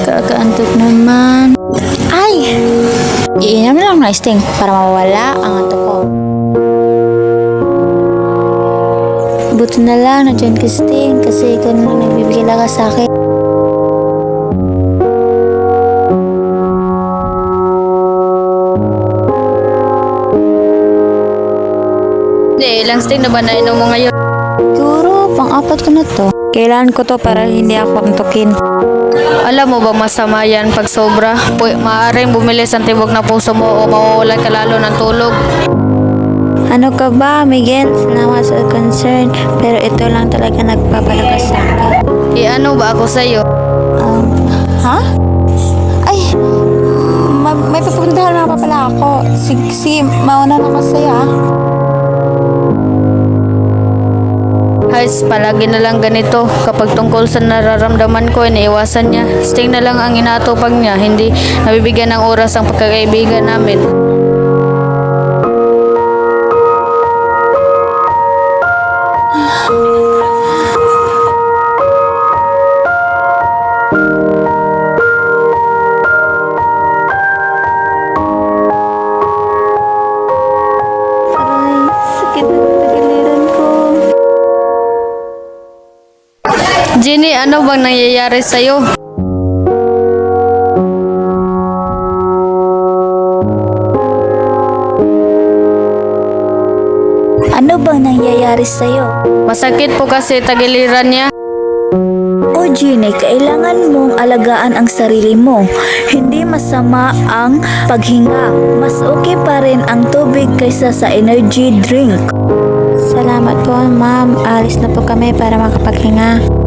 Kakaantok naman. Ay! Iinom na lang ng Sting para mawala ang antok ko. Buti na lang nandiyan ka, Sting, kasi ikaw na lang nagbibigay lakas sa akin. Ilang Sting na ba nainom mo ngayon? Siguro, pang-apat ko na to. Kailangan ko to para hindi ako antukin. Alam mo ba masama yan pag sobra? Maaaring bumilis ang tibok na puso mo o mawawalan ka lalo ng tulog. Ano ka ba, Miguel? Salamat sa concern, pero ito lang talaga nagpapalakas sa akin. Ano ba ako sa'yo? Ha? Ay, may pupuntahan na pa pala ako. Sige, mauna na ako sa'yo, ah. Hais, palagi na lang ganito. Kapag tungkol sa nararamdaman ko, iniiwasan niya. Sting na lang ang inatupag niya. Hindi nabibigyan ng oras ang pagkakaibigan namin. Ay, sakit na tagaliran ko. Jenny, ano bang nangyayari sa'yo? Ano bang nangyayari sa'yo? Masakit po kasi tagiliran niya. O Ginny, kailangan mong alagaan ang sarili mo. Hindi masama ang paghinga. Mas okay pa rin ang tubig kaysa sa energy drink. Salamat po, ma'am. Alis na po kami para makapaghinga.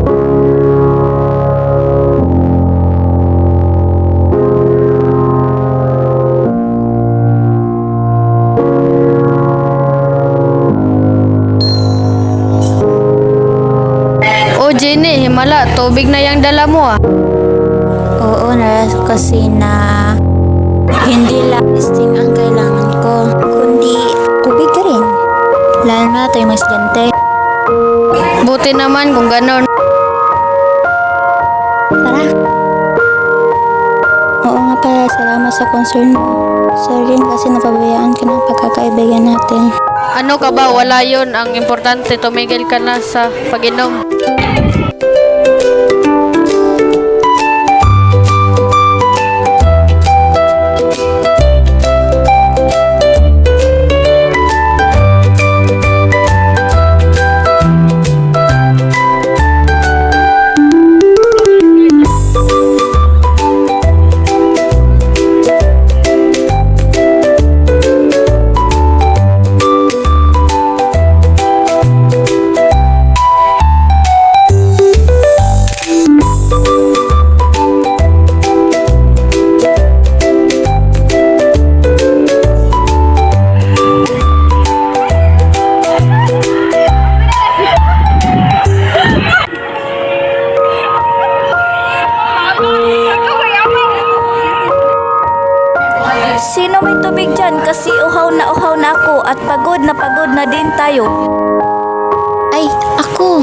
Jenny, himala, tubig na yung dala mo ah. Oo, naras kasi na hindi lang Sting ang kailangan ko, kundi tubig ka rin. Lalo na tayo mas gante. Buti naman kung ganon. Tara. Oo nga pala, salamat sa concern mo. Sorry kasi napabayaan ka ng pagkakaibigan natin. Ano ka ba? Wala yun. Ang importante, tumigil ka na sa pag-inom. Sino may tubig dyan? Kasi uhaw na ako at pagod na din tayo. Ay, ako.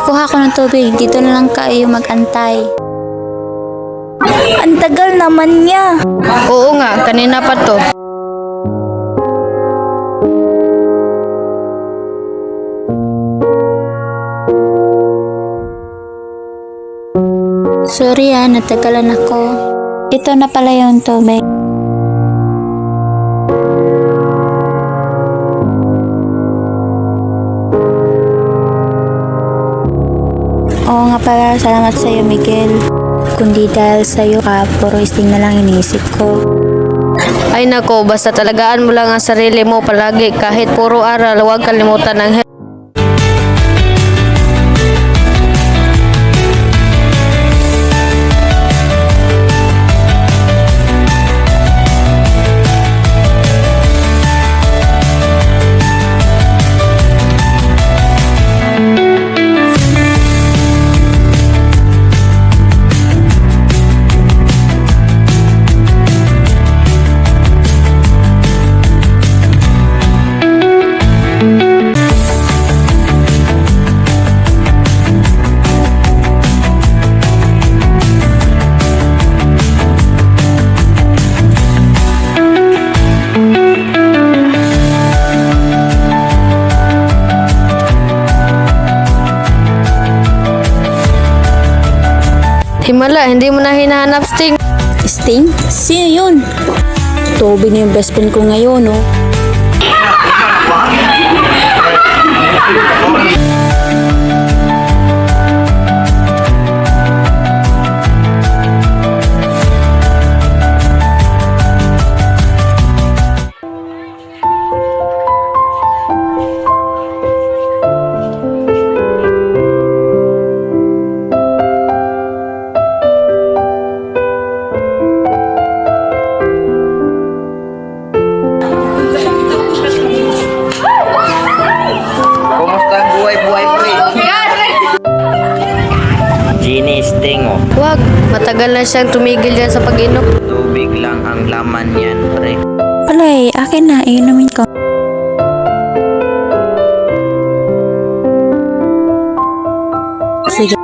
Kuha ko ng tubig. Dito na lang kayo mag-antay. Ang tagal naman niya. Oo nga, kanina pa to. Sorry natagalan ako. Ito na pala yung tubig. Oo nga pala, salamat sa'yo, Miguel. Kundi dahil sa'yo puro Sting na lang iniisip ko. Ay nako, basta talagaan mo lang ang sarili mo palagi. Kahit puro aral, huwag kalimutan ang Hala, hindi mo na hinahanap, Sting. Sting? Sino yun? Toby na yung best friend ko ngayon, no? Kumusta ang buhay-buhay, pre? Genie Sting, oh. Wag, matagal na siyang tumigil dyan sa pag-inom. Tubig lang ang laman yan, pre. Alay, akin na, inumin ko. Sige.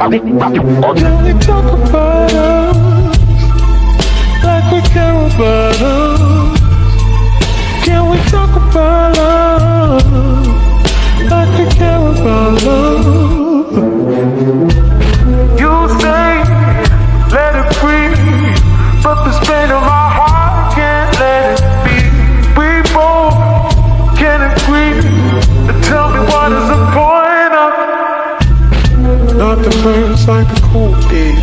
Can we talk about us like we care about us? Can we talk about us like we care about love? You say let it breathe, but this pain of my heart can't let it be. We both can agree. Tell me what is the point of not the first like a cool day.